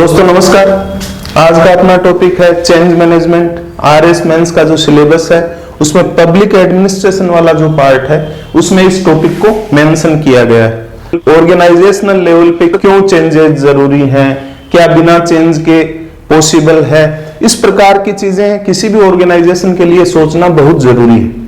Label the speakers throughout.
Speaker 1: दोस्तों नमस्कार। आज का अपना टॉपिक है चेंज मैनेजमेंट। आरएस मेंस का जो सिलेबस है उसमें पब्लिक एडमिनिस्ट्रेशन वाला जो पार्ट है उसमें इस टॉपिक को मेंशन किया गया है। ऑर्गेनाइजेशनल लेवल पे क्यों चेंजेस जरूरी हैं, क्या बिना चेंज के पॉसिबल है, इस प्रकार की चीजें किसी भी ऑर्गेनाइजेशन के लिए सोचना बहुत जरूरी है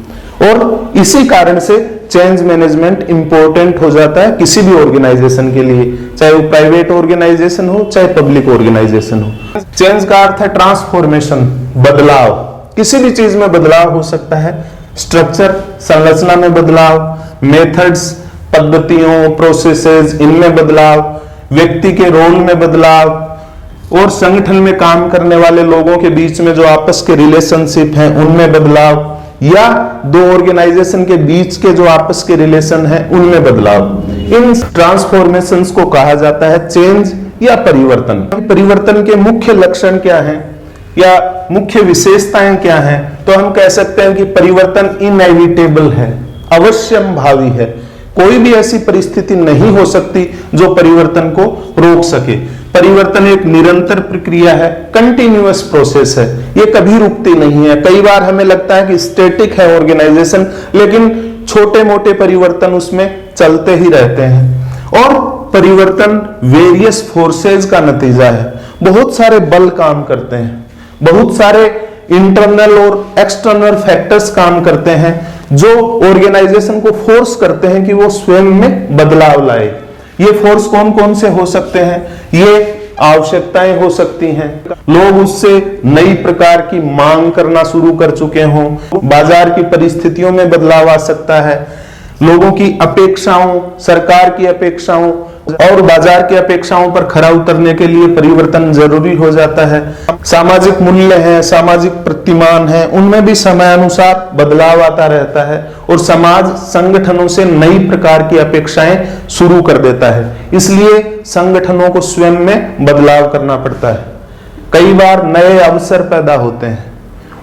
Speaker 1: और इसी कारण से चेंज मैनेजमेंट इंपॉर्टेंट हो जाता है किसी भी ऑर्गेनाइजेशन के लिए, चाहे वो प्राइवेट ऑर्गेनाइजेशन हो चाहे पब्लिक ऑर्गेनाइजेशन हो। चेंज का अर्थ है ट्रांसफॉर्मेशन, बदलाव। किसी भी चीज में बदलाव हो सकता है, स्ट्रक्चर संरचना में बदलाव, मेथड्स पद्धतियों प्रोसेसेस इनमें बदलाव, व्यक्ति के रोल में बदलाव और संगठन में काम करने वाले लोगों के बीच में जो आपस के रिलेशनशिप हैं उनमें बदलाव, या दो ऑर्गेनाइजेशन के बीच के जो आपस के रिलेशन है उनमें बदलाव। इन ट्रांसफॉर्मेशंस को कहा जाता है चेंज या परिवर्तन। परिवर्तन के मुख्य लक्षण क्या हैं या मुख्य विशेषताएं क्या हैं, तो हम कह सकते हैं कि परिवर्तन इनएविटेबल है, अवश्यंभावी है। कोई भी ऐसी परिस्थिति नहीं हो सकती जो परिवर्तन को रोक सके। परिवर्तन एक निरंतर प्रक्रिया है, कंटिन्यूअस प्रोसेस है, ये कभी रुकती नहीं है। कई बार हमें लगता है कि स्टैटिक है ऑर्गेनाइजेशन, लेकिन छोटे मोटे परिवर्तन उसमें चलते ही रहते हैं। और परिवर्तन वेरियस फोर्सेज का नतीजा है। बहुत सारे बल काम करते हैं, बहुत सारे इंटरनल और एक्सटर्नल फैक्टर्स काम करते हैं जो ऑर्गेनाइजेशन को फोर्स करते हैं कि वो स्वयं में बदलाव लाए। ये फोर्स कौन कौन से हो सकते हैं? ये आवश्यकताएं हो सकती हैं, लोग उससे नई प्रकार की मांग करना शुरू कर चुके हों, बाजार की परिस्थितियों में बदलाव आ सकता है, लोगों की अपेक्षाओं, सरकार की अपेक्षाओं और बाजार की अपेक्षाओं पर खरा उतरने के लिए परिवर्तन जरूरी हो जाता है। सामाजिक मूल्य है, सामाजिक प्रतिमान है, उनमें भी समयानुसार बदलाव आता रहता है और समाज संगठनों से नई प्रकार की अपेक्षाएं शुरू कर देता है। इसलिए संगठनों को स्वयं में बदलाव करना पड़ता है। कई बार नए अवसर पैदा होते हैं,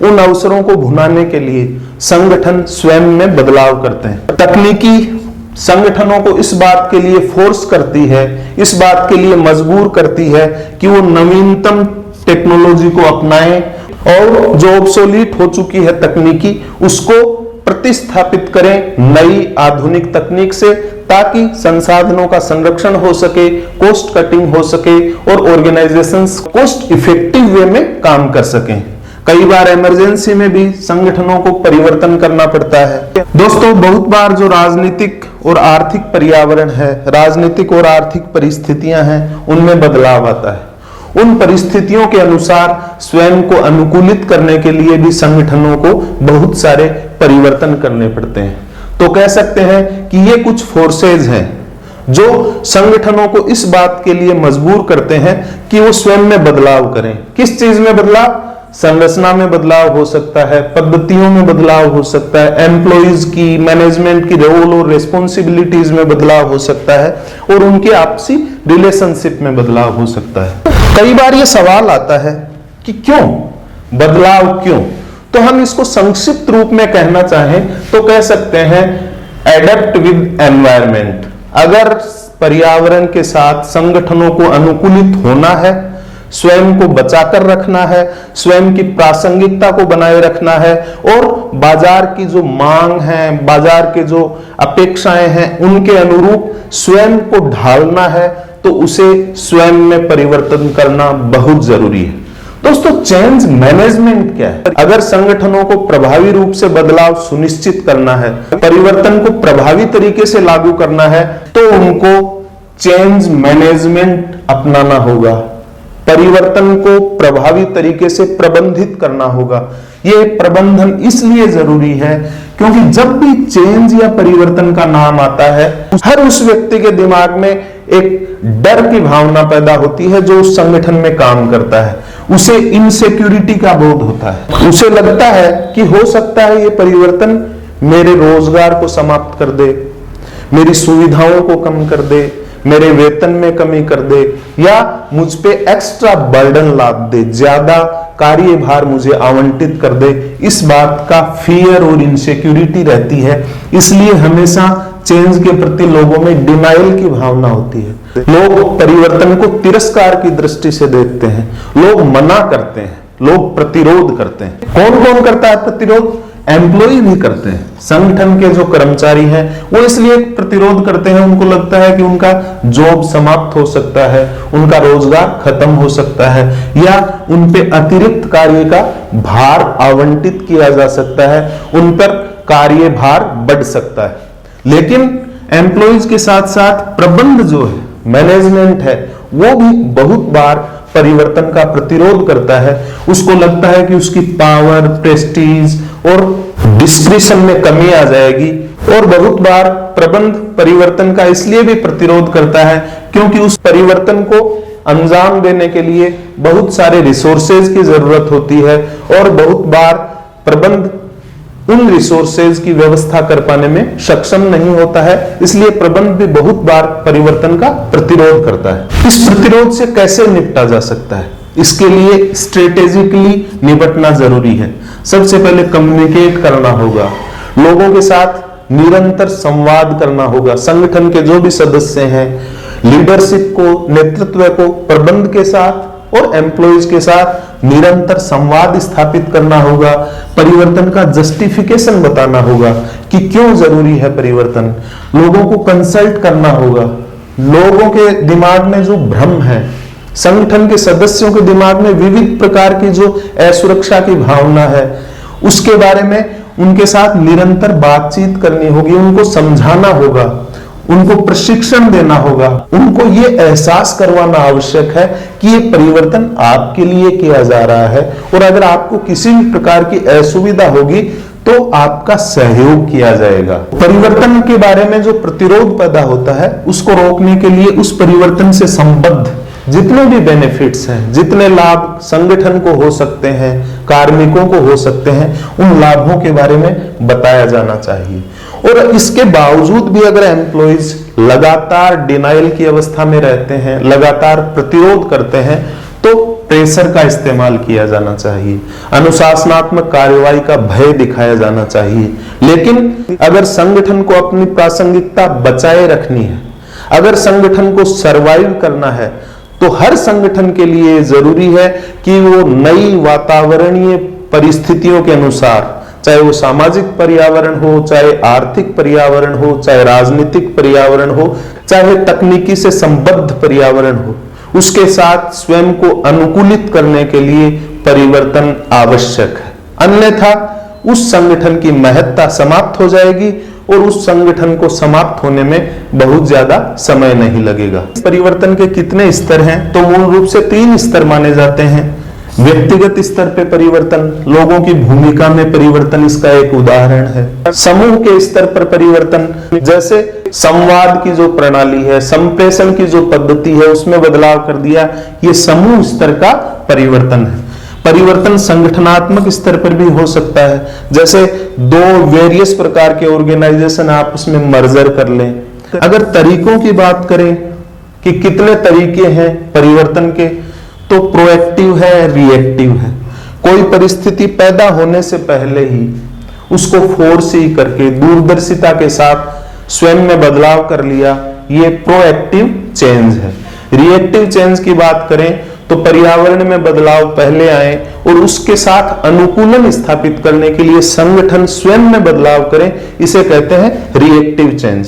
Speaker 1: उन अवसरों को भुनाने के लिए संगठन स्वयं में बदलाव करते हैं। तकनीकी संगठनों को इस बात के लिए फोर्स करती है, इस बात के लिए मजबूर करती है कि वो नवीनतम टेक्नोलॉजी को अपनाएं और जो ऑब्सोलीट हो चुकी है तकनीकी उसको प्रतिस्थापित करें नई आधुनिक तकनीक से, ताकि संसाधनों का संरक्षण हो सके, कॉस्ट कटिंग हो सके और ऑर्गेनाइजेशंस कॉस्ट इफेक्टिव वे में काम कर सकें। कई बार इमरजेंसी में भी संगठनों को परिवर्तन करना पड़ता है। दोस्तों बहुत बार जो राजनीतिक और आर्थिक पर्यावरण है, राजनीतिक और आर्थिक परिस्थितियां हैं, उनमें बदलाव आता है। उन परिस्थितियों के अनुसार स्वयं को अनुकूलित करने के लिए भी संगठनों को बहुत सारे परिवर्तन करने पड़ते हैं। तो कह सकते हैं कि ये कुछ फोर्सेज हैं जो संगठनों को इस बात के लिए मजबूर करते हैं कि वो स्वयं में बदलाव करें। किस चीज में बदलाव? संरचना में बदलाव हो सकता है, पद्धतियों में बदलाव हो सकता है, एम्प्लॉइज की, मैनेजमेंट की रोल और रिस्पॉन्सिबिलिटीज में बदलाव हो सकता है और उनके आपसी रिलेशनशिप में बदलाव हो सकता है। कई बार ये सवाल आता है कि क्यों बदलाव, क्यों? तो हम इसको संक्षिप्त रूप में कहना चाहें तो कह सकते हैं एडप्ट विद एनवायरनमेंट। अगर पर्यावरण के साथ संगठनों को अनुकूलित होना है, स्वयं को बचाकर रखना है, स्वयं की प्रासंगिकता को बनाए रखना है और बाजार की जो मांग है, बाजार के जो अपेक्षाएं हैं उनके अनुरूप स्वयं को ढालना है, तो उसे स्वयं में परिवर्तन करना बहुत जरूरी है। दोस्तों चेंज मैनेजमेंट क्या है? अगर संगठनों को प्रभावी रूप से बदलाव सुनिश्चित करना है, परिवर्तन को प्रभावी तरीके से लागू करना है, तो उनको चेंज मैनेजमेंट अपनाना होगा। परिवर्तन को प्रभावी तरीके से प्रबंधित करना होगा। यह प्रबंधन इसलिए जरूरी है क्योंकि जब भी चेंज या परिवर्तन का नाम आता है, हर उस व्यक्ति के दिमाग में एक डर की भावना पैदा होती है जो उस संगठन में काम करता है। उसे इनसिक्योरिटी का बोध होता है, उसे लगता है कि हो सकता है ये परिवर्तन मेरे रोजगार को समाप्त कर दे, मेरी सुविधाओं को कम कर दे, मेरे वेतन में कमी कर दे या मुझ पे एक्स्ट्रा बर्डन लाद दे, ज्यादा कार्यभार मुझे आवंटित कर दे। इस बात का फियर और इनसिक्योरिटी रहती है। इसलिए हमेशा चेंज के प्रति लोगों में डिनायल की भावना होती है। लोग परिवर्तन को तिरस्कार की दृष्टि से देखते हैं, लोग मना करते हैं, लोग प्रतिरोध करते हैं। कौन कौन करता है प्रतिरोध? एम्प्लॉय भी करते हैं। संगठन के जो कर्मचारी हैं वो इसलिए प्रतिरोध करते हैं, उनको लगता है कि उनका जॉब समाप्त हो सकता है, उनका रोजगार खत्म हो सकता है, या उन पे अतिरिक्त कार्य का भार आवंटित किया जा सकता है, उन पर कार्य भार बढ़ सकता है। लेकिन एम्प्लॉयज के साथ साथ प्रबंध जो है, मैनेजमेंट है, वो भी बहुत बार परिवर्तन का प्रतिरोध करता है। उसको लगता है कि उसकी पावर, प्रेस्टीज और डिस्क्रिशन में कमी आ जाएगी। और बहुत बार प्रबंध परिवर्तन का इसलिए भी प्रतिरोध करता है क्योंकि उस परिवर्तन को अंजाम देने के लिए बहुत सारे रिसोर्सेज की जरूरत होती है और बहुत बार प्रबंध उन रिसोर्सेज की व्यवस्था कर पाने में सक्षम नहीं होता है। इसलिए प्रबंध भी बहुत बार परिवर्तन का प्रतिरोध करता है। इस प्रतिरोध से कैसे निपटा जा सकता है? इसके लिए स्ट्रेटेजिकली निपटना जरूरी है। सबसे पहले कम्युनिकेट करना होगा, लोगों के साथ निरंतर संवाद करना होगा। संगठन के जो भी सदस्य हैं, लीडरशिप को, नेतृत्व को प्रबंध के साथ और एम्प्लॉयज के साथ निरंतर संवाद स्थापित करना होगा। परिवर्तन का जस्टिफिकेशन बताना होगा कि क्यों जरूरी है परिवर्तन। लोगों को कंसल्ट करना होगा। लोगों के दिमाग में जो भ्रम है, संगठन के सदस्यों के दिमाग में विविध प्रकार की जो असुरक्षा की भावना है, उसके बारे में उनके साथ निरंतर बातचीत करनी होगी, उनको समझाना होगा, उनको प्रशिक्षण देना होगा, उनको ये एहसास करवाना आवश्यक है कि ये परिवर्तन आपके लिए किया जा रहा है और अगर आपको किसी भी प्रकार की असुविधा होगी तो आपका सहयोग किया जाएगा। परिवर्तन के बारे में जो प्रतिरोध पैदा होता है उसको रोकने के लिए उस परिवर्तन से संबद्ध जितने भी बेनिफिट्स हैं, जितने लाभ संगठन को हो सकते हैं, कार्मिकों को हो सकते हैं, उन लाभों के बारे में बताया जाना चाहिए। और इसके बावजूद भी अगर एम्प्लॉइज लगातार डिनायल की अवस्था में रहते हैं, लगातार प्रतिरोध करते हैं, तो प्रेशर का इस्तेमाल किया जाना चाहिए, अनुशासनात्मक कार्रवाई का भय दिखाया जाना चाहिए। लेकिन अगर संगठन को अपनी प्रासंगिकता बचाए रखनी है, अगर संगठन को सरवाइव करना है, तो हर संगठन के लिए जरूरी है कि वो नई वातावरणीय परिस्थितियों के अनुसार, चाहे वो सामाजिक पर्यावरण हो, चाहे आर्थिक पर्यावरण हो, चाहे राजनीतिक पर्यावरण हो, चाहे तकनीकी से संबद्ध पर्यावरण हो, उसके साथ स्वयं को अनुकूलित करने के लिए परिवर्तन आवश्यक है। अन्यथा उस संगठन की महत्ता समाप्त हो जाएगी और उस संगठन को समाप्त होने में बहुत ज्यादा समय नहीं लगेगा। परिवर्तन के कितने स्तर हैं? तो मूल रूप से 3 स्तर माने जाते हैं। व्यक्तिगत स्तर पे परिवर्तन, लोगों की भूमिका में परिवर्तन इसका एक उदाहरण है। समूह के स्तर पर परिवर्तन, जैसे संवाद की जो प्रणाली है, संप्रेषण की जो पद्धति है, उसमें बदलाव कर दिया, ये समूह स्तर का परिवर्तन है। परिवर्तन संगठनात्मक स्तर पर भी हो सकता है, जैसे 2 वेरियस प्रकार के ऑर्गेनाइजेशन आपस में मर्जर कर लें। अगर तरीकों की बात करें कि कितने तरीके हैं परिवर्तन के, तो प्रोएक्टिव है, रिएक्टिव है। कोई परिस्थिति पैदा होने से पहले ही उसको फोरसी करके दूरदर्शिता के साथ स्वयं में बदलाव कर लिया, ये प्रोएक्टिव चेंज है। रिएक्टिव चेंज की बात करें तो पर्यावरण में बदलाव पहले आए और उसके साथ अनुकूलन स्थापित करने के लिए संगठन स्वयं में बदलाव करें, इसे कहते हैं रिएक्टिव चेंज।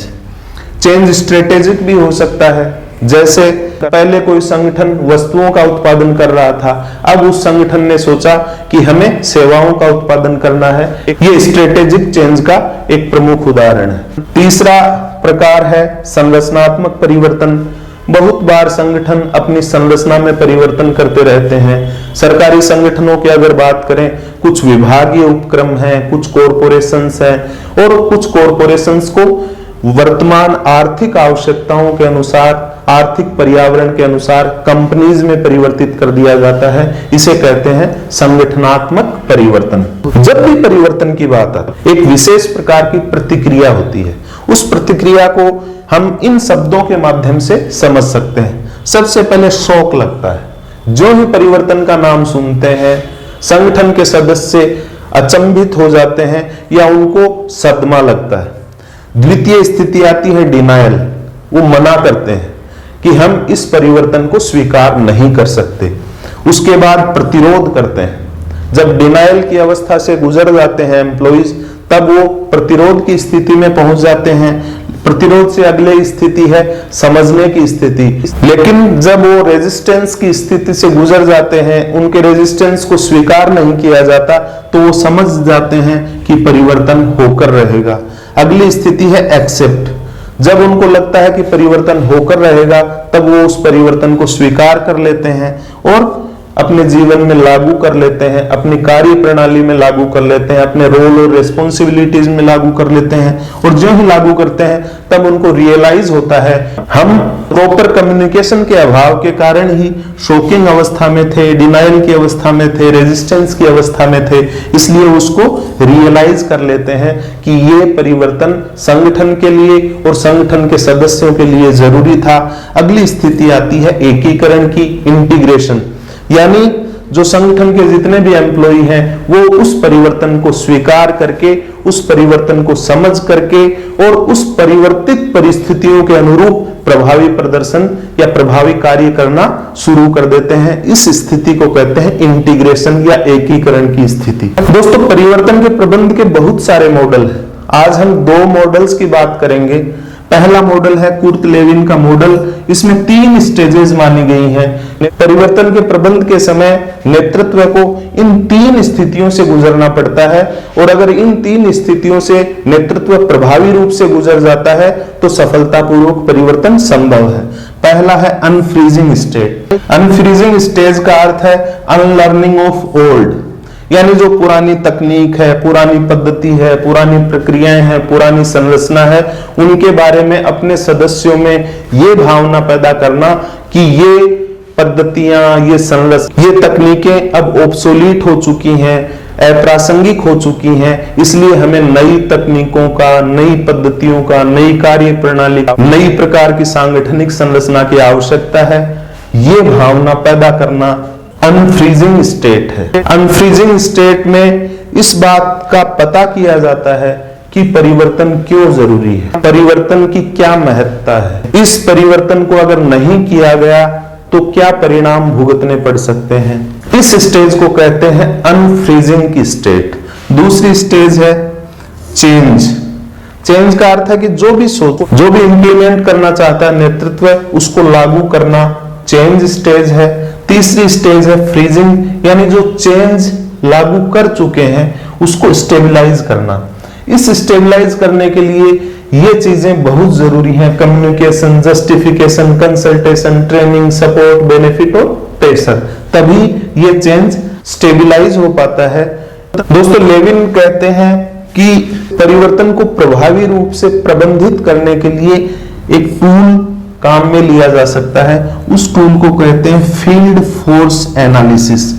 Speaker 1: चेंज स्ट्रेटेजिक भी हो सकता है, जैसे पहले कोई संगठन वस्तुओं का उत्पादन कर रहा था, अब उस संगठन ने सोचा कि हमें सेवाओं का उत्पादन करना है। ये स्ट्रेटेजिक चेंज का एक प्रमुख उदाहरण है। तीसरा प्रकार है संरचनात्मक परिवर्तन। बहुत बार संगठन अपनी संरचना में परिवर्तन करते रहते हैं। सरकारी संगठनों की अगर बात करें, कुछ विभागीय उपक्रम हैं, कुछ कॉरपोरेशंस हैं और कुछ कॉरपोरेशंस को वर्तमान आर्थिक आवश्यकताओं के अनुसार, आर्थिक पर्यावरण के अनुसार कंपनीज में परिवर्तित कर दिया जाता है। इसे कहते हैं संगठनात्मक परिवर्तन। जब भी परिवर्तन की बात आती है, एक विशेष प्रकार की प्रतिक्रिया होती है। उस प्रतिक्रिया को हम इन शब्दों के माध्यम से समझ सकते हैं। सबसे पहले शौक लगता है। जो ही परिवर्तन का नाम सुनते हैं, संगठन के सदस्य अचंभित हो जाते हैं या उनको सदमा लगता है। द्वितीय स्थिति आती है डिनायल, वो मना करते हैं कि हम इस परिवर्तन को स्वीकार नहीं कर सकते। उसके बाद प्रतिरोध करते हैं। जब डिनायल की अवस्था से गुजर जाते हैं एम्प्लॉइज, तब वो प्रतिरोध की स्थिति में पहुंच जाते हैं। प्रतिरोध से अगले स्थिति है समझने की स्थिति। लेकिन जब वो रेजिस्टेंस की स्थिति से गुजर जाते हैं, उनके रेजिस्टेंस को स्वीकार नहीं किया जाता, तो वो समझ जाते हैं कि परिवर्तन होकर रहेगा। अगली स्थिति है एक्सेप्ट। जब उनको लगता है कि परिवर्तन होकर रहेगा, तब वो उस परिवर्तन को स्वीकार कर लेते हैं और अपने जीवन में लागू कर लेते हैं, अपनी कार्य प्रणाली में लागू कर लेते हैं, अपने रोल और रिस्पॉन्सिबिलिटीज में लागू कर लेते हैं। और जो ही लागू करते हैं, तब उनको रियलाइज होता है हम प्रॉपर कम्युनिकेशन के अभाव के कारण ही शॉकिंग अवस्था में थे, डिनायल की अवस्था में थे, रेजिस्टेंस की अवस्था में थे। इसलिए उसको रियलाइज कर लेते हैं कि ये परिवर्तन संगठन के लिए और संगठन के सदस्यों के लिए जरूरी था। अगली स्थिति आती है एकीकरण की, इंटीग्रेशन, यानी जो संगठन के जितने भी एम्प्लॉय हैं वो उस परिवर्तन को स्वीकार करके, उस परिवर्तन को समझ करके और उस परिवर्तित परिस्थितियों के अनुरूप प्रभावी प्रदर्शन या प्रभावी कार्य करना शुरू कर देते हैं। इस स्थिति को कहते हैं इंटीग्रेशन या एकीकरण की स्थिति। दोस्तों, परिवर्तन के प्रबंध के बहुत सारे मॉडल हैं। आज हम 2 मॉडल्स की बात करेंगे। पहला मॉडल है कुर्ट लेविन का मॉडल। इसमें 3 स्टेजेस मानी गई हैं। परिवर्तन के प्रबंध के समय नेतृत्व को इन 3 स्थितियों से गुजरना पड़ता है, और अगर इन 3 स्थितियों से नेतृत्व प्रभावी रूप से गुजर जाता है तो सफलतापूर्वक परिवर्तन संभव है। पहला है अनफ्रीजिंग स्टेट। अनफ्रीजिंग स्टेज का अर्थ है अनलर्निंग ऑफ ओल्ड, यानी जो पुरानी तकनीक है, पुरानी पद्धति है, पुरानी प्रक्रियाएं हैं, पुरानी संरचना है, उनके बारे में अपने सदस्यों में ये भावना पैदा करना कि ये पद्धतियां, ये संरचना, ये तकनीकें अब ऑब्सोलीट हो चुकी हैं, अप्रासंगिक हो चुकी हैं। इसलिए हमें नई तकनीकों का, नई पद्धतियों का, नई कार्य प्रणाली का, नई प्रकार की सांगठनिक संरचना की आवश्यकता है। ये भावना पैदा करना अनफ्रीजिंग स्टेट है। अनफ्रीजिंग स्टेट में इस बात का पता किया जाता है कि परिवर्तन क्यों जरूरी है, परिवर्तन की क्या महत्ता है, इस परिवर्तन को अगर नहीं किया गया तो क्या परिणाम भुगतने पड़ सकते हैं। इस स्टेज को कहते हैं अनफ्रीजिंग की स्टेट। दूसरी स्टेज है चेंज। चेंज का अर्थ है कि जो भी इंप्लीमेंट करना चाहता है नेतृत्व, उसको लागू करना चेंज स्टेज है। तीसरी स्टेज है फ्रीजिंग, यानी जो चेंज लागू कर चुके हैं उसको स्टेबलाइज करना। इस स्टेबलाइज करने के लिए ये चीजें बहुत जरूरी हैं: communication, justification, consultation, training, support, benefit और प्रेशर। तभी ये चेंज स्टेबलाइज हो पाता है। दोस्तों, लेविन कहते हैं कि परिवर्तन को प्रभावी रूप से प्रबंधित करने के लिए एक टूल काम में लिया जा सकता है। उस टूल को कहते हैं फील्ड फोर्स एनालिसिस,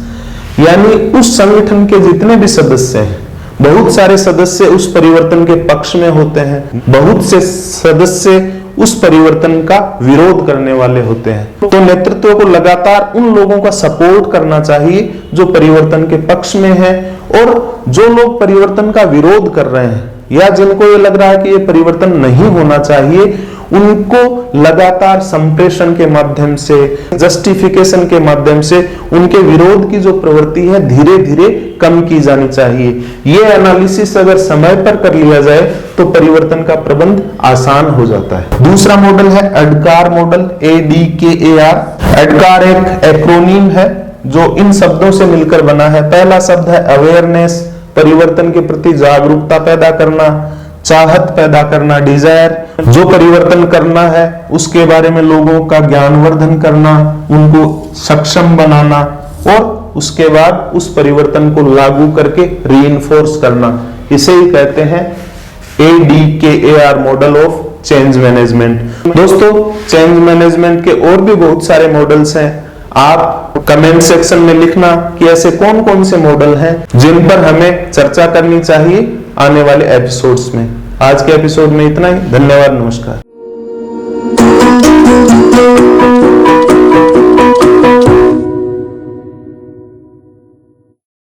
Speaker 1: यानी उस संगठन के जितने भी सदस्य हैं, बहुत सारे सदस्य उस परिवर्तन के पक्ष में होते हैं, बहुत से सदस्य उस परिवर्तन का विरोध करने वाले होते हैं। तो नेतृत्व को लगातार उन लोगों का सपोर्ट करना चाहिए जो परिवर्तन के पक्ष में है, और जो लोग परिवर्तन का विरोध कर रहे हैं या जिनको ये लग रहा है कि ये परिवर्तन नहीं होना चाहिए, उनको लगातार संप्रेषण के माध्यम से, जस्टिफिकेशन के माध्यम से उनके विरोध की जो प्रवृत्ति है धीरे धीरे कम की जानी चाहिए। ये एनालिसिस अगर समय पर कर लिया जाए तो परिवर्तन का प्रबंध आसान हो जाता है। दूसरा मॉडल है एडकार मॉडल, ADKAR। एडकार एक एक्रोनीम है जो इन शब्दों से मिलकर बना है। पहला शब्द है अवेयरनेस, परिवर्तन के प्रति जागरूकता पैदा करना, चाहत पैदा करना, डिजायर, जो परिवर्तन करना है उसके बारे में लोगों का ज्ञानवर्धन करना, उनको सक्षम बनाना, और उसके बाद उस परिवर्तन को लागू करके रीइंफोर्स करना। इसे ही कहते हैं ADKAR model of change management. दोस्तों, चेंज मैनेजमेंट के और भी बहुत सारे मॉडल्स हैं। आप कमेंट सेक्शन में लिखना कि ऐसे कौन कौन से मॉडल हैं जिन पर हमें चर्चा करनी चाहिए आने वाले एपिसोड्स में। आज के एपिसोड में इतना ही। धन्यवाद, नमस्कार।